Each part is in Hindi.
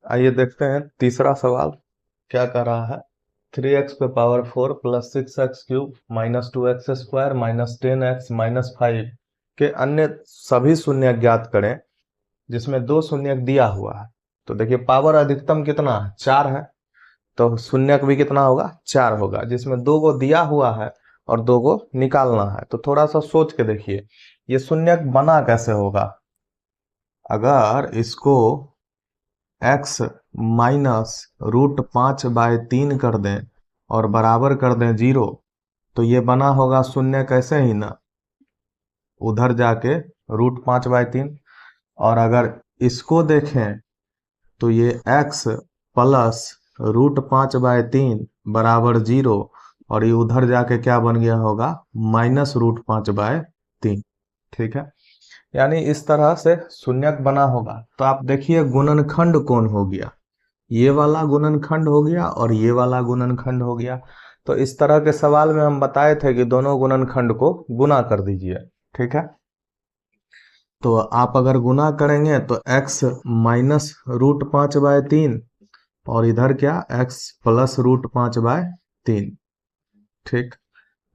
आइए देखते हैं तीसरा सवाल क्या कर रहा है। 3x⁴ plus 6x³ minus 2x² minus 10x minus 5 के अन्य सभी शून्य ज्ञात करें जिसमें दो शून्य दिया हुआ है। तो देखिए पावर अधिकतम कितना है, 4 है, तो शून्य भी कितना होगा, 4 होगा, जिसमें दो को दिया हुआ है और दो को निकालना है। तो थोड़ा सा सोच के देखिए ये शून्य बना कैसे होगा। अगर इसको x माइनस √5/3 कर दें और बराबर कर दें 0, तो ये बना होगा शून्य कैसे ही ना, उधर जाके √5/3। और अगर इसको देखें तो ये x प्लस √5/3 बराबर 0, और ये उधर जाके क्या बन गया होगा, माइनस √5/3। ठीक है, यानी इस तरह से शून्यक बना होगा। तो आप देखिए गुणनखंड कौन हो गया, ये वाला गुणनखंड हो गया और ये वाला गुणनखंड हो गया। तो इस तरह के सवाल में हम बताए थे कि दोनों गुणनखंड को गुना कर दीजिए। ठीक है, तो आप अगर गुना करेंगे तो x माइनस √5/3 और इधर क्या, x प्लस √5/3। ठीक,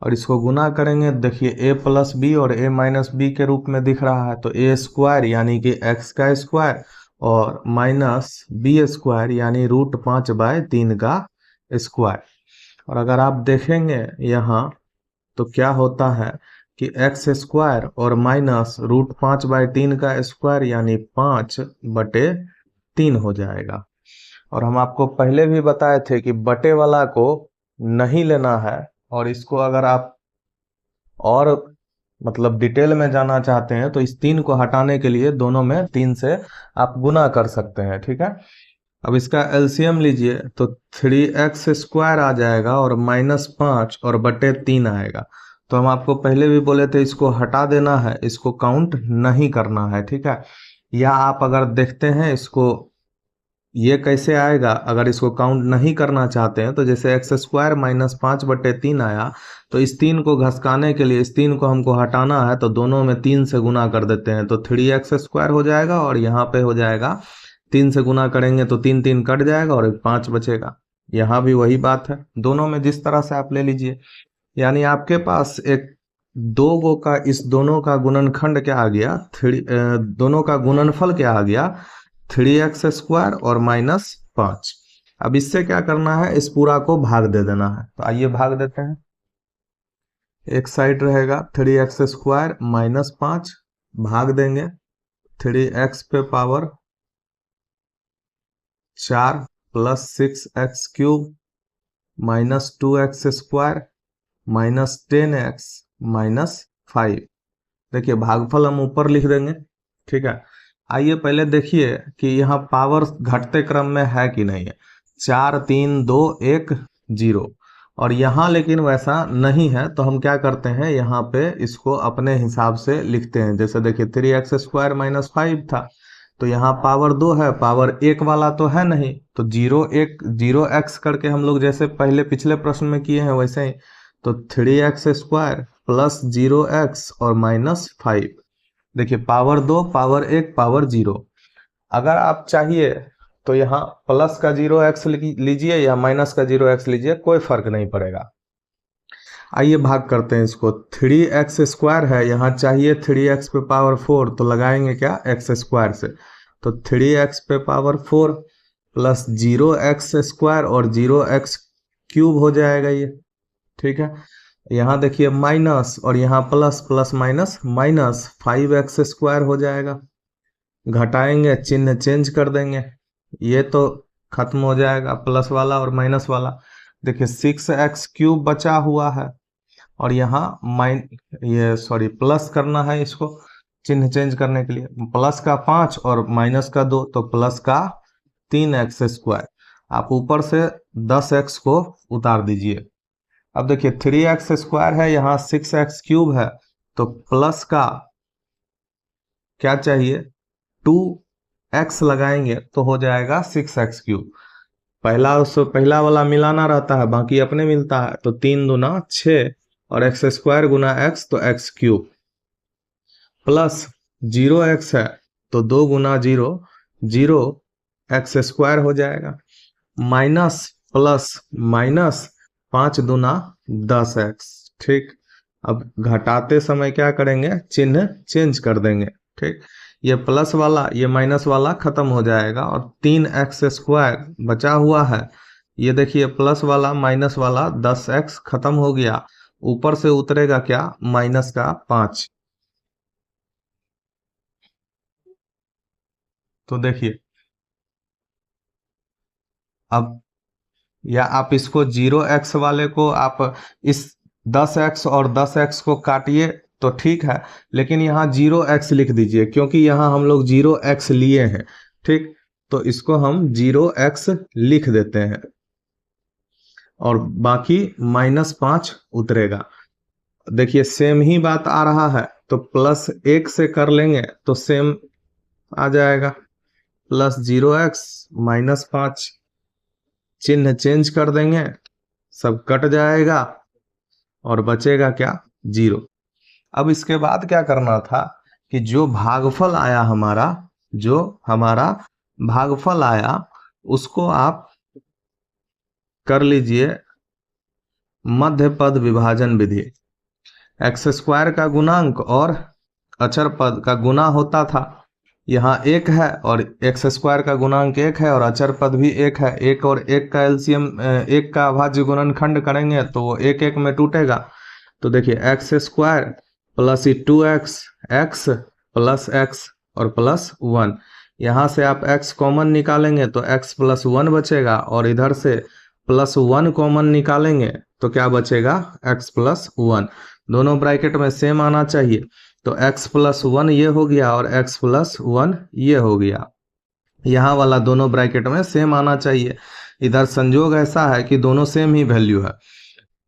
और इसको गुना करेंगे, देखिए a प्लस बी और a माइनस बी के रूप में दिख रहा है, तो a स्क्वायर यानी कि x का स्क्वायर और माइनस बी स्क्वायर यानी √5/3 का स्क्वायर। और अगर आप देखेंगे यहाँ तो क्या होता है कि एक्स स्क्वायर और माइनस √5/3 का स्क्वायर यानी 5/3 हो जाएगा। और हम आपको पहले भी बताए थे कि बटे वाला को नहीं लेना है, और इसको अगर आप और मतलब डिटेल में जाना चाहते हैं तो इस 3 को हटाने के लिए दोनों में 3 से आप गुना कर सकते हैं। ठीक है, अब इसका एलसीएम लीजिए तो 3x² आ जाएगा और -5 और बटे 3 आएगा। तो हम आपको पहले भी बोले थे इसको हटा देना है, इसको काउंट नहीं करना है। ठीक है, या आप अगर देखते हैं इसको ये कैसे आएगा, अगर इसको काउंट नहीं करना चाहते हैं तो जैसे x² -5/3 आया, तो इस 3 को घसकाने के लिए इस 3 को हमको हटाना है, तो दोनों में 3 से गुना कर देते हैं, तो 3x² हो जाएगा और यहाँ पे हो जाएगा 3 से गुना करेंगे तो 3 3 कट जाएगा और 5 बचेगा। यहाँ भी वही बात है, दोनों में जिस तरह से आप ले लीजिए। यानी आपके पास एक दो गो का इस दोनों का गुणनखंड क्या आ गया, दोनों का गुणनफल क्या आ गया, 3x² और -5। अब इससे क्या करना है, इस पूरा को भाग दे देना है। तो आइए भाग देते हैं। एक साइड रहेगा 3x² -5, भाग देंगे 3x पे power 4 plus 6x³ minus 2x² minus 10x minus 5। देखिए भागफल हम ऊपर लिख देंगे। ठीक है, आइए पहले देखिए कि यहाँ पावर घटते क्रम में है कि नहीं है। 4 3 2 1 0, और यहाँ लेकिन वैसा नहीं है, तो हम क्या करते हैं, यहाँ पे इसको अपने हिसाब से लिखते हैं। जैसे देखिए 3x² -5 था, तो यहाँ पावर 2 है, पावर 1 वाला तो है नहीं, तो 0 1 0x करके हम लोग जैसे पहले पिछले प्रश्न में किए हैं वैसे ही। तो 3x² प्लस 0x और -5। देखिए पावर 2 पावर 1 पावर 0। अगर आप चाहिए तो यहाँ प्लस का 0x लीजिए या माइनस का 0x लीजिए, कोई फर्क नहीं पड़ेगा। आइए भाग करते हैं इसको। 3x² है, यहाँ चाहिए 3x पे पावर 4, तो लगाएंगे क्या, x² से, तो 3x पे पावर 4 प्लस 0x² और 0x³ हो जाएगा ये। ठीक है, यहाँ देखिए माइनस और यहाँ plus, plus minus minus 5x² हो जाएगा। घटाएंगे चिन्ह चेंज कर देंगे, ये तो खत्म हो जाएगा प्लस वाला और माइनस वाला। देखिए 6x³ बचा हुआ है, और यहाँ ये सॉरी प्लस करना है, इसको चिन्ह चेंज करने के लिए प्लस का 5 और माइनस का 2, तो प्लस का 3x²। आप ऊपर से 10x को उतार दीजिए। अब देखिए 3x² है, यहाँ 6x³ है, तो प्लस का क्या चाहिए, 2x लगाएंगे तो हो जाएगा 6x³। पहला वाला मिलाना रहता है, बाकी अपने मिलता है, तो 3 दूना 6 और x² गुना x तो x³ प्लस 0x है, तो 2 गुना 0 0 एक्स स्क्वायर हो जाएगा, माइनस प्लस माइनस 5 दूना 10x। ठीक, अब घटाते समय क्या करेंगे, चिन्ह चेंज कर देंगे। ठीक, ये प्लस वाला ये माइनस वाला खत्म हो जाएगा और 3x² बचा हुआ है। ये देखिए प्लस वाला माइनस वाला 10x खत्म हो गया, ऊपर से उतरेगा क्या, माइनस का 5। तो देखिए अब, या आप इसको 0x वाले को आप इस 10x और 10x को काटिए तो ठीक है, लेकिन यहाँ 0x लिख दीजिए क्योंकि यहाँ हम लोग 0x लिए हैं। ठीक, तो इसको हम 0x लिख देते हैं और बाकी -5 उतरेगा। देखिए सेम ही बात आ रहा है, तो +1 से कर लेंगे तो सेम आ जाएगा, +0x -5, चिन्ह चेंज कर देंगे, सब कट जाएगा और बचेगा क्या, 0। अब इसके बाद क्या करना था कि जो भागफल आया हमारा, जो हमारा भागफल आया उसको आप कर लीजिए मध्य पद विभाजन विधि। x² का गुणांक और अचर पद का गुना होता था, यहाँ 1 है और x² का गुणांक 1 है और अचर पद भी 1 है। 1 और 1 का एलसीएम, 1 का अभाज्य गुणनखंड करेंगे तो वो 1 में टूटेगा। तो देखिए x² plus 2x, x plus x और +1, यहाँ से आप x कॉमन निकालेंगे तो x +1 बचेगा और इधर से +1 कॉमन निकालेंगे तो क्या बचेगा, x +1। दोनों ब्रैकेट में सेम आना चाहिए, तो x +1 ये हो गया और x +1 ये हो गया। यहाँ वाला दोनों ब्रैकेट में सेम आना चाहिए। इधर संजोग ऐसा है कि दोनों सेम ही वैल्यू है,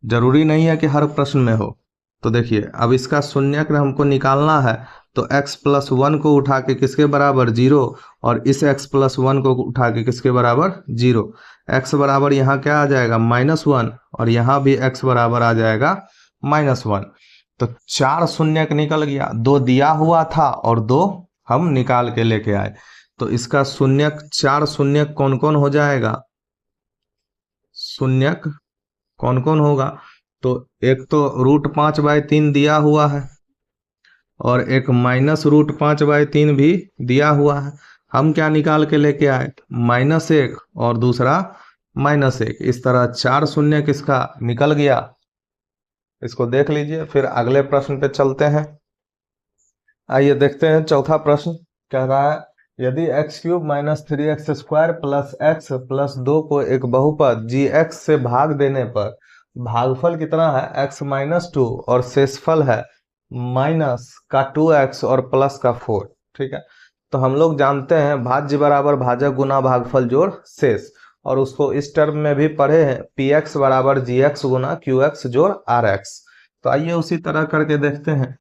जरूरी नहीं है कि हर प्रश्न में हो। तो देखिए अब इसका शून्यक हमको निकालना है, तो x +1 को उठा के किसके बराबर, 0, और इस x +1 को उठा के किसके बराबर, 0। x बराबर यहाँ क्या आ जाएगा, -1, और यहाँ भी x बराबर आ जाएगा -1। तो 4 शून्यक निकल गया, 2 दिया हुआ था और 2 हम निकाल के लेके आए। तो इसका शून्यक, 4 शून्यक कौन कौन हो जाएगा, शून्यक कौन कौन होगा, तो एक तो √5/3 दिया हुआ है और एक -√5/3 भी दिया हुआ है। हम क्या निकाल के लेके आए, -1 और दूसरा -1। इस तरह 4 शून्य किसका निकल गया, इसको देख लीजिए। फिर अगले प्रश्न पे चलते हैं। आइए देखते हैं चौथा प्रश्न कह रहा है, यदि x³ - 3x² + x + 2 को एक बहुपद gx से भाग देने पर भागफल कितना है, x - 2 और शेषफल है -2x और +4। ठीक है, तो हम लोग जानते हैं भाज्य बराबर भाजक गुना भागफल जोड़ शेष, और उसको इस टर्म में भी पढ़े हैं, px बराबर gx गुना qx जोड़ rx। तो आइए उसी तरह करके देखते हैं,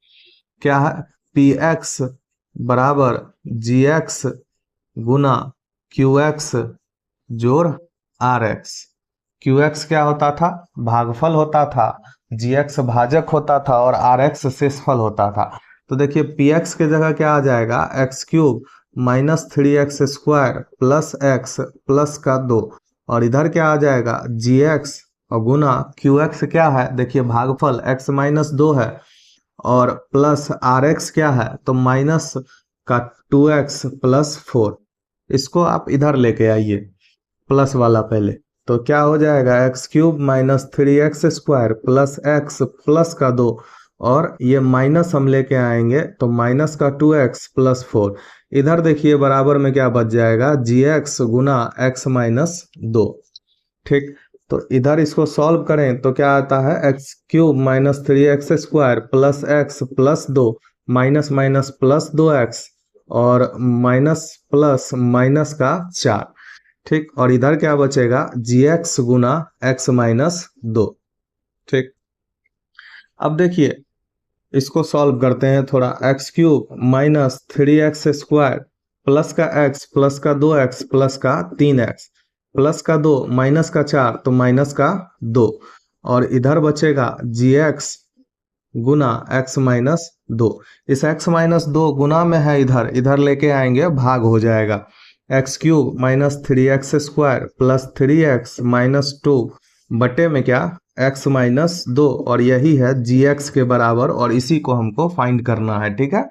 क्या है, px बराबर gx गुना qx जोड़ rx। qx क्या होता था, भागफल होता था, gx भाजक होता था और rx शेषफल होता था। तो देखिए px के जगह क्या आ जाएगा, x³ - 3x² + x प्लस का 2, और इधर क्या आ जाएगा, gx और गुना qx क्या है, देखिए भागफल x - 2 है और प्लस rx क्या है, तो माइनस का 2x + 4। इसको आप इधर लेके आइए, प्लस वाला पहले, तो क्या हो जाएगा, x³ - 3x² + x प्लस का 2, और ये माइनस हम लेके आएंगे तो माइनस का 2x + 4। इधर देखिए बराबर में क्या बच जाएगा, gx गुना x - 2। ठीक, तो इधर इसको सॉल्व करें तो क्या आता है, x³ - 3x² + x + 2 minus minus plus 2x और माइनस प्लस माइनस का 4। ठीक, और इधर क्या बचेगा, gx गुना x - 2। ठीक, अब देखिए इसको सॉल्व करते हैं थोड़ा, x³ - 3x² प्लस का x प्लस का 2x प्लस का 3x प्लस का 2 माइनस का 4 तो माइनस का 2, और इधर बचेगा gx गुना x - 2। इस x - 2 गुना में है, इधर इधर लेके आएंगे भाग हो जाएगा, x cube minus 3x² plus 3x minus 2 बटे में क्या x माइनस 2, और यही है gx के बराबर, और इसी को हमको फाइंड करना है। ठीक है,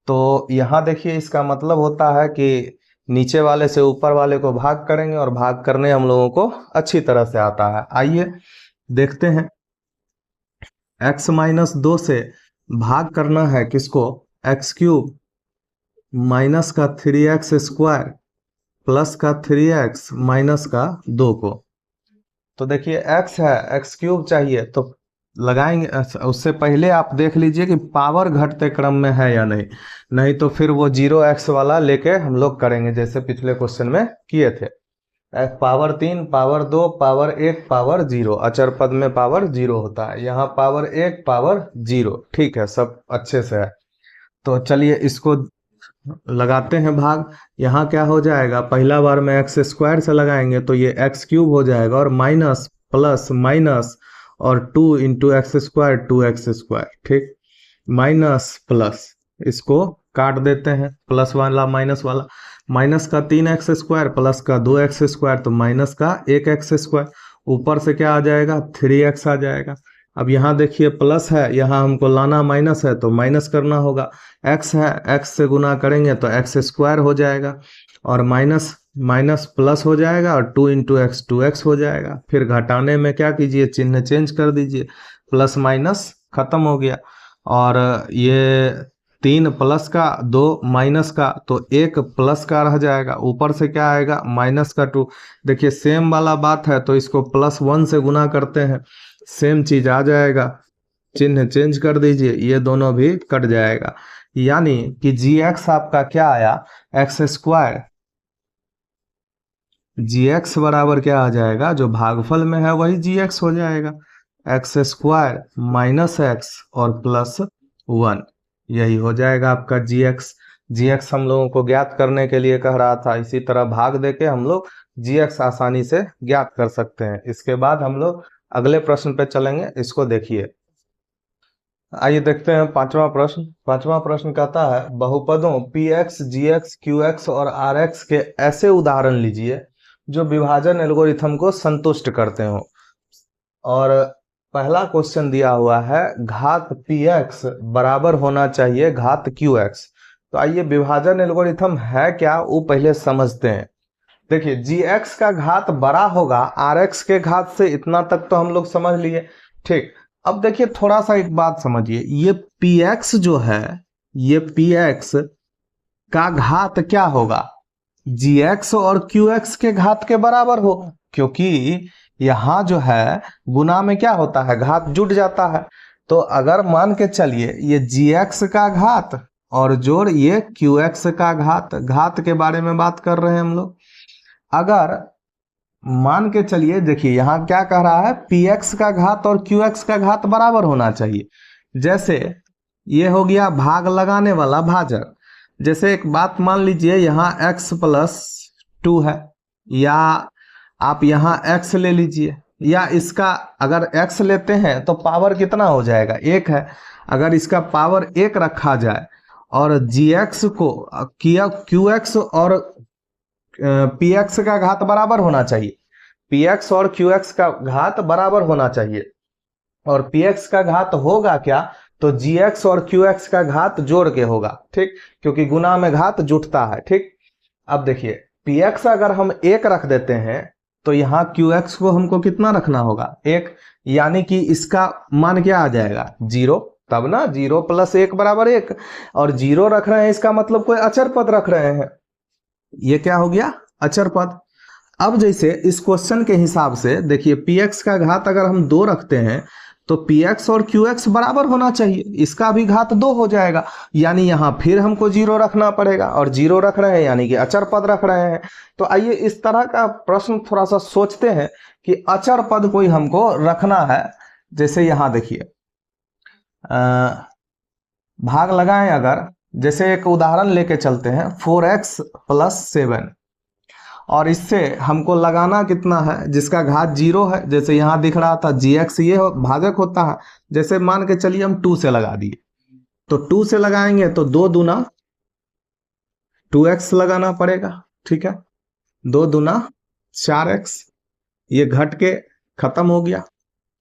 तो यहाँ देखिए इसका मतलब होता है कि नीचे वाले से ऊपर वाले को भाग करेंगे, और भाग करने हम लोगों को अच्छी तरह से आता है। आइए देखते हैं, x माइनस 2 से भाग करना है किसको, एक्स क्यूब माइनस का 3x² प्लस का 3x माइनस का 2 को। तो देखिए x है, एक्स क्यूब चाहिए तो लगाएंगे। उससे पहले आप देख लीजिए कि पावर घटते क्रम में है या नहीं, नहीं तो फिर वो 0x वाला लेके हम लोग करेंगे जैसे पिछले क्वेश्चन में किए थे। पावर 3, पावर 2, पावर 1, पावर 0, अचर पद में पावर 0 होता है, यहाँ पावर 1, पावर 0। ठीक है, सब अच्छे से है। तो चलिए इसको लगाते हैं भाग। यहाँ क्या हो जाएगा, पहला बार में x² से लगाएंगे तो ये x क्यूब हो जाएगा, और माइनस प्लस माइनस और 2 इंटू x², 2x²। ठीक, माइनस प्लस इसको काट देते हैं, प्लस वाला माइनस वाला, माइनस का 3x² प्लस का 2x², तो माइनस का 1x²। ऊपर से क्या आ जाएगा, 3x आ जाएगा। अब यहाँ देखिए प्लस है, यहाँ हमको लाना माइनस है तो माइनस करना होगा। x है, x से गुना करेंगे तो x² हो जाएगा, और माइनस माइनस प्लस हो जाएगा, और 2 इंटू एक्स 2x हो जाएगा। फिर घटाने में क्या कीजिए, चिन्ह चेंज कर दीजिए, प्लस माइनस खत्म हो गया। और ये 3 प्लस का 2 माइनस का, तो 1 प्लस का रह जाएगा। ऊपर से क्या आएगा, माइनस का 2। देखिए सेम वाला बात है तो इसको +1 से गुना करते हैं, सेम चीज आ जाएगा। चिन्ह चेंज कर दीजिए, ये दोनों भी कट जाएगा। यानी कि gx आपका क्या आया, x²। gx बराबर क्या आ जाएगा, जो भागफल में है वही gx हो जाएगा, x² माइनस x और प्लस 1, यही हो जाएगा आपका gx। gx हम लोगों को ज्ञात करने के लिए कह रहा था, इसी तरह भाग देके हम लोग gx आसानी से ज्ञात कर सकते हैं। इसके बाद हम लोग अगले प्रश्न पे चलेंगे, इसको देखिए। आइए देखते हैं पांचवा प्रश्न। पांचवा प्रश्न कहता है, बहुपदों px, gx, qx और rx के ऐसे उदाहरण लीजिए जो विभाजन एल्गोरिथम को संतुष्ट करते हो। और पहला क्वेश्चन दिया हुआ है, घात px बराबर होना चाहिए घात qx। तो आइए विभाजन एल्गोरिथम है क्या वो पहले समझते हैं। देखिए gx का घात बड़ा होगा rx के घात से, इतना तक तो हम लोग समझ लिए। ठीक, अब देखिए थोड़ा सा एक बात समझिए, ये px जो है, ये px का घात क्या होगा, gx और qx के घात के बराबर होगा, क्योंकि यहाँ जो है गुना में क्या होता है, घात जुट जाता है। तो अगर मान के चलिए ये gx का घात और जोड़ ये qx का घात, घात के बारे में बात कर रहे हैं हम लोग। अगर मान के चलिए, देखिए यहाँ क्या कह रहा है, px का घात और qx का घात बराबर होना चाहिए। जैसे ये हो गया भाग लगाने वाला भाजक। जैसे एक बात मान लीजिए, यहाँ x प्लस 2 है, या आप यहाँ x ले लीजिए, या इसका अगर x लेते हैं तो पावर कितना हो जाएगा, 1 है। अगर इसका पावर 1 रखा जाए और gx को qx और px का घात बराबर होना चाहिए, px और qx का घात बराबर होना चाहिए। और px का घात होगा क्या, तो gx और qx का घात जोड़ के होगा। ठीक, क्योंकि गुना में घात जुटता है। ठीक, अब देखिए px अगर हम 1 रख देते हैं तो यहाँ qx को हमको कितना रखना होगा, 1, यानी कि इसका मान क्या आ जाएगा, 0, तब ना 0 + 1 बराबर 1, और 0 रख रहे हैं इसका मतलब कोई अचर पद रख रहे हैं, ये क्या हो गया, अचर पद। अब जैसे इस क्वेश्चन के हिसाब से देखिए px का घात अगर हम 2 रखते हैं तो px और qx बराबर होना चाहिए, इसका भी घात 2 हो जाएगा, यानी यहाँ फिर हमको 0 रखना पड़ेगा, और 0 रख रहे हैं यानी कि अचर पद रख रहे हैं। तो आइए इस तरह का प्रश्न थोड़ा सा सोचते हैं कि अचर पद कोई हमको रखना है। जैसे यहाँ देखिए भाग लगाएं, अगर जैसे एक उदाहरण लेके चलते हैं, 4x + 7, और इससे हमको लगाना कितना है, जिसका घात 0 है। जैसे यहाँ दिख रहा था gx, ये भाजक होता है। जैसे मान के चलिए हम 2 से लगा दिए, तो 2 से लगाएंगे तो 2 दूना 2x लगाना पड़ेगा, ठीक है, 2 दूना 4x, ये घट के खत्म हो गया,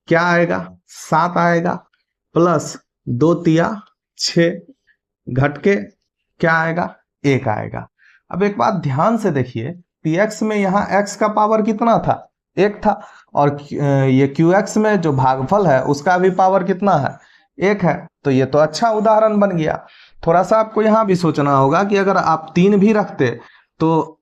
क्या आएगा 7 आएगा, प्लस 2 तिया 6, घट के क्या आएगा 1 आएगा। अब एक बात ध्यान से देखिए, px में यहाँ x का पावर कितना था 1 था, और ये qx में जो भागफल है उसका भी पावर कितना है 1 है। तो ये तो अच्छा उदाहरण बन गया। थोड़ा सा आपको यहाँ भी सोचना होगा कि अगर आप 3 भी रखते तो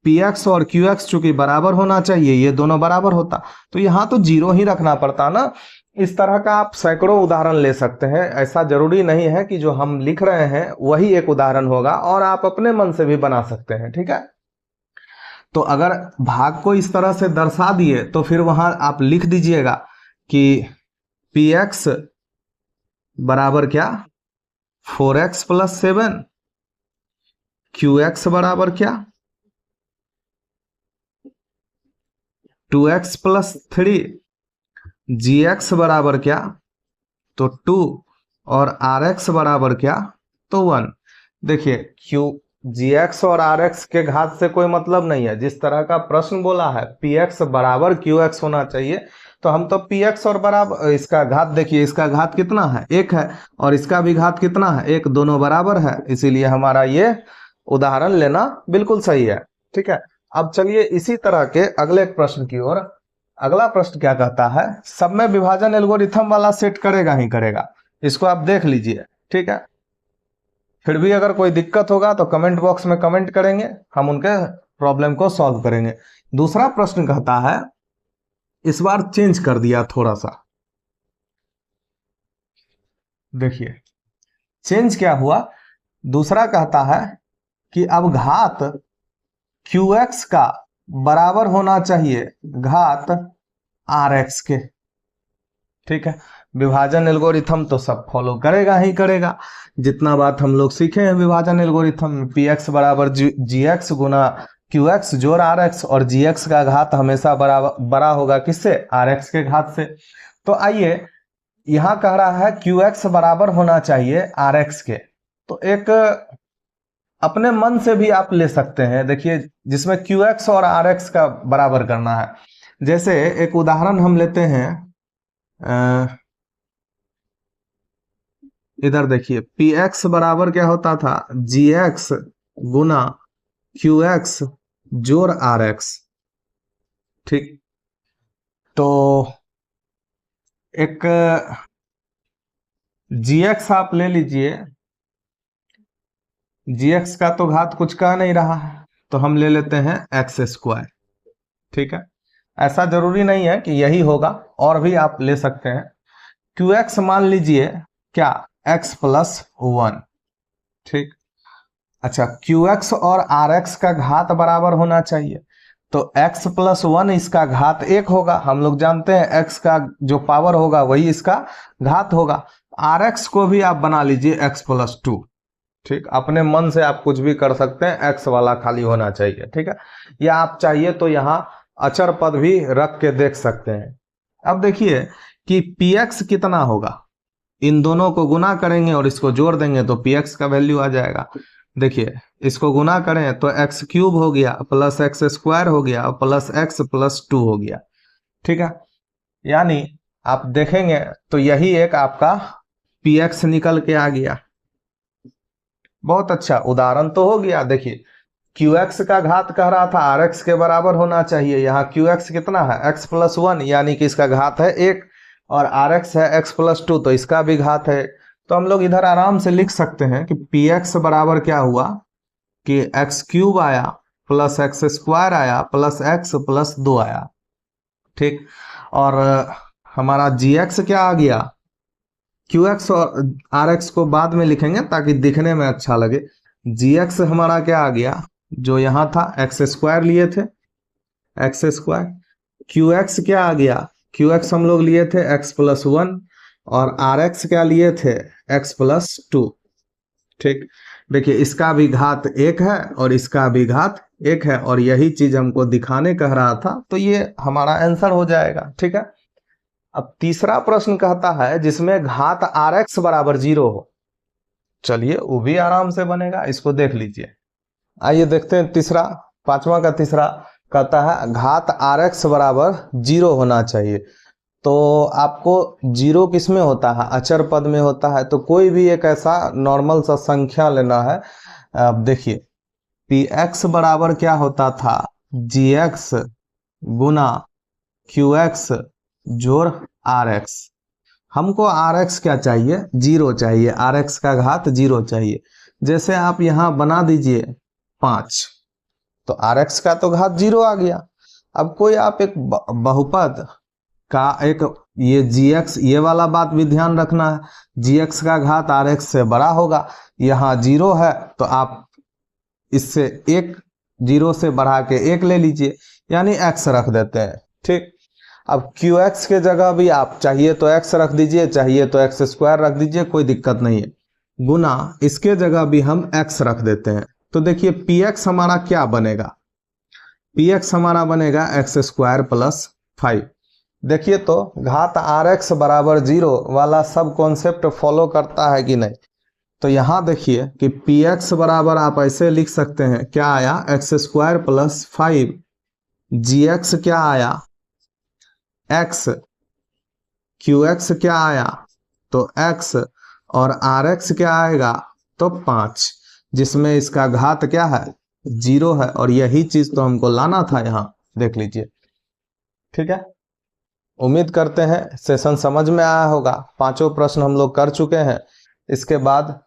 px और qx चूंकि बराबर होना चाहिए, ये दोनों बराबर होता, तो यहाँ तो 0 ही रखना पड़ता ना। इस तरह का आप सैकड़ों उदाहरण ले सकते हैं, ऐसा जरूरी नहीं है कि जो हम लिख रहे हैं वही एक उदाहरण होगा, और आप अपने मन से भी बना सकते हैं। ठीक है, तो अगर भाग को इस तरह से दर्शा दिए तो फिर वहां आप लिख दीजिएगा कि px बराबर क्या 4x + 7, qx बराबर क्या 2x + 3, gx बराबर क्या तो 2, और rx बराबर क्या तो 1। देखिए gx और rx के घात से कोई मतलब नहीं है। जिस तरह का प्रश्न बोला है px बराबर qx होना चाहिए, तो हम तो px और बराबर इसका घात, देखिए इसका घात कितना है 1 है, और इसका भी घात कितना है 1, दोनों बराबर है, इसीलिए हमारा ये उदाहरण लेना बिल्कुल सही है। ठीक है, अब चलिए इसी तरह के अगले प्रश्न की ओर। अगला प्रश्न क्या कहता है, समय विभाजन एल्गोरिथम वाला सेट करेगा ही करेगा, इसको आप देख लीजिए। ठीक है, फिर भी अगर कोई दिक्कत होगा तो कमेंट बॉक्स में कमेंट करेंगे, हम उनके प्रॉब्लम को सॉल्व करेंगे। दूसरा प्रश्न कहता है, इस बार चेंज कर दिया थोड़ा सा, देखिए चेंज क्या हुआ। दूसरा कहता है कि अब घात qx का बराबर होना चाहिए घात rx के। ठीक है, विभाजन एल्गोरिथम तो सब फॉलो करेगा ही करेगा। जितना बात हम लोग सीखे हैं विभाजन एल्गोरिथम में, px बराबर gx गुना qx जोड़ rx, और gx का घात हमेशा बड़ा होगा किससे rx के घात से। तो आइए, यहां कह रहा है qx बराबर होना चाहिए rx के, तो एक अपने मन से भी आप ले सकते हैं। देखिए जिसमें qx और rx का बराबर करना है, जैसे एक उदाहरण हम लेते हैं, इधर देखिए px बराबर क्या होता था gx गुना qx जोड़ rx। ठीक, तो एक gx आप ले लीजिए, gx का तो घात कुछ कह नहीं रहा है, तो हम ले लेते हैं x²। ठीक है, ऐसा जरूरी नहीं है कि यही होगा, और भी आप ले सकते हैं। qx मान लीजिए क्या x + 1। ठीक, अच्छा qx और rx का घात बराबर होना चाहिए, तो x + 1 इसका घात 1 होगा। हम लोग जानते हैं x का जो पावर होगा वही इसका घात होगा। rx को भी आप बना लीजिए x + 2। ठीक, अपने मन से आप कुछ भी कर सकते हैं, x वाला खाली होना चाहिए। ठीक है, या आप चाहिए तो यहाँ अचर पद भी रख के देख सकते हैं। अब देखिए कि px कितना होगा, इन दोनों को गुना करेंगे और इसको जोड़ देंगे तो px का वैल्यू आ जाएगा। देखिए इसको गुना करें तो x³ हो गया प्लस x² हो गया प्लस x + 2 हो गया। ठीक है, यानी आप देखेंगे तो यही एक आपका px निकल के आ गया। बहुत अच्छा उदाहरण तो हो गया। देखिए qx का घात कह रहा था rx के बराबर होना चाहिए, यहाँ qx कितना है x + 1, यानी कि इसका घात है 1, और rx है x + 2, तो इसका भी घात है। तो हम लोग इधर आराम से लिख सकते हैं कि px बराबर क्या हुआ कि x³ आया प्लस x² आया प्लस x + 2 आया। ठीक, और हमारा gx क्या आ गया, qx और rx को बाद में लिखेंगे ताकि दिखने में अच्छा लगे। gx हमारा क्या आ गया, जो यहाँ था x² लिए थे x², qx क्या आ गया, qx हम लोग लिए थे x + 1, और rx क्या लिए थे x + 2। ठीक, देखिए इसका भी घात 1 है और इसका भी घात 1 है, और यही चीज हमको दिखाने कह रहा था, तो ये हमारा आंसर हो जाएगा। ठीक है, अब तीसरा प्रश्न कहता है जिसमें घात rx बराबर 0 हो। चलिए वो भी आराम से बनेगा, इसको देख लीजिए। आइए देखते हैं तीसरा 5वां का तीसरा कहता है घात RX बराबर 0 होना चाहिए। तो आपको 0 किस में होता है? अचर पद में होता है। तो कोई भी एक ऐसा नॉर्मल सा संख्या लेना है। अब देखिए Px बराबर क्या होता था? Gx गुना Qx जोड़ RX। हमको RX क्या चाहिए? 0 चाहिए। RX का घात 0 चाहिए। जैसे आप यहाँ बना दीजिए 5, तो RX का तो घात 0 आ गया। अब कोई आप एक बहुपद का एक ये Gx, ये वाला बात भी ध्यान रखना है, Gx का घात RX से बड़ा होगा। यहाँ 0 है तो आप इससे एक 0 से बढ़ा के 1 ले लीजिए, यानी x रख देते हैं। ठीक, अब Qx के जगह भी आप चाहिए तो x रख दीजिए, चाहिए तो x² रख दीजिए, कोई दिक्कत नहीं है। गुना इसके जगह भी हम x रख देते हैं। तो देखिए Px हमारा क्या बनेगा? Px हमारा बनेगा x² + 5। देखिए तो घात RX बराबर 0 वाला सब कॉन्सेप्ट फॉलो करता है कि नहीं? तो यहाँ देखिए कि Px बराबर आप ऐसे लिख सकते हैं, क्या आया? x² + 5। Gx क्या आया? x। Qx क्या आया? तो x। और Rx क्या आएगा? तो 5, जिसमें इसका घात क्या है? 0 है। और यही चीज तो हमको लाना था यहाँ, देख लीजिए। ठीक है, उम्मीद करते हैं सेशन समझ में आया होगा। 5 प्रश्न हम लोग कर चुके हैं। इसके बाद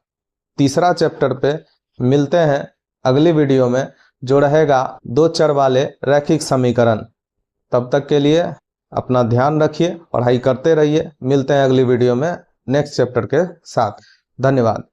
तीसरा चैप्टर पे मिलते हैं अगली वीडियो में, जो रहेगा 2 चर वाले रैखिक समीकरण। तब तक के लिए अपना ध्यान रखिए, पढ़ाई करते रहिए। मिलते हैं अगली वीडियो में नेक्स्ट चैप्टर के साथ। धन्यवाद।